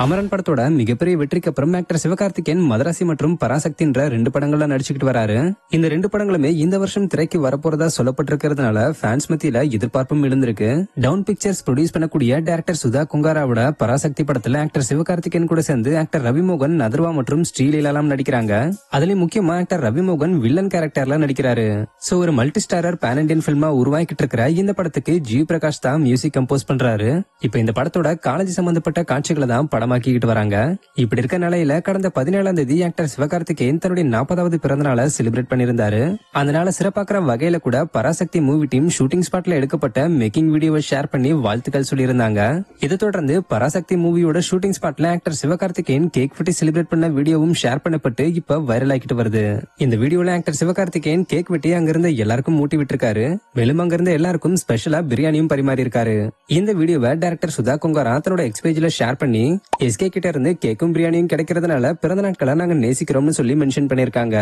அமரன் படத்தோட மிகப்பெரிய வெற்றிக்கு அப்புறம் ஆக்டர் சிவகார்த்திகேயன் மதராசி மற்றும் பராசக்தின்ற 2 படங்கள்ல நடிச்சுக்கிட்டு வராரு. இந்த 2 படங்களுமே இந்த வருஷம் திரைக்கு வரப்போறதா சொல்லப்பட்டிருக்கிறதுனால ஃபேன்ஸ் மத்தியில எதிர்பார்ப்பும் எழுந்திருக்கு. டவுன் பிக்சர்ஸ் ப்ரொடியூஸ் பண்ணக்கூடிய டைரக்டர் சுதா கொங்காராவோட பராசக்தி படத்துல ஆக்டர் சிவகார்த்திகேயன் கூட சேர்ந்து ஆக்டர் ரவிமோகன், நதர்வா மற்றும் ஸ்ரீலீலாம் நடிக்கிறாங்க. அதுலயும் முக்கியமா ஆக்டர் ரவிமோகன் வில்லன் கேரக்டர்ல நடிக்கிறாரு. சோ ஒரு மல்டி ஸ்டாரர் பேன் இண்டியன் பிலிமா உருவாக்கிட்டு இருக்கிற இந்த படத்துக்கு ஜி பிரகாஷ் தான் மியூசிக் கம்போஸ் பண்றாரு. இப்ப இந்த படத்தோட காலேஜ் சம்பந்தப்பட்ட காட்சிகளை தான் படமாக்கிட்டு வராங்க. இப்படி இருக்க நிலையில கடந்த 17ஆம் தேதி ஆக்டர் சிவகார்த்திகேயன் தன்னுடைய 40வது பிறந்த நாளை செலிப்ரேட் பண்ணியிருந்தாரு. அதனால சிறப்பாக்குற வகையில கூட பராசக்தி மூவி டீம் ஷூட்டிங் ஸ்பாட்ல எடுக்கப்பட்ட மேக்கிங் வீடியோவை ஷேர் பண்ணி வாழ்த்துக்கள் சொல்லியிருந்தாங்க. இதை தொடர்ந்து பராசக்தி மூவியோட ஷூட்டிங் ஸ்பாட்ல ஆக்டர் சிவகார்த்திகேயன் கேக் வெட்டி செலிப்ரேட் பண்ண வீடியோவும் ஷேர் பண்ணப்பட்டு இப்ப வைரல் ஆகிட்டு வருது. இந்த வீடியோல ஆக்டர் சிவகார்த்திகேயன் கேக் வெட்டி அங்கிருந்த எல்லாருக்கும் மூட்டி விட்டுருக்காரு. மேலும் அங்கிருந்த எல்லாருக்கும் ஸ்பெஷலா பிரியாணியும் பரிமாறி இருக்காரு. இந்த வீடியோவை டைரக்டர் சுதா கொங்காரா தன்னோட எக்ஸ்பேஜ்ல ஷேர் பண்ணி எஸ்கே கிட்ட இருந்து கேக்கும் பிரியாணியும் கிடைக்கிறதுனால பிறந்த நாட்களை நாங்க நேசிக்கிறோம்னு சொல்லி மென்ஷன் பண்ணிருக்காங்க.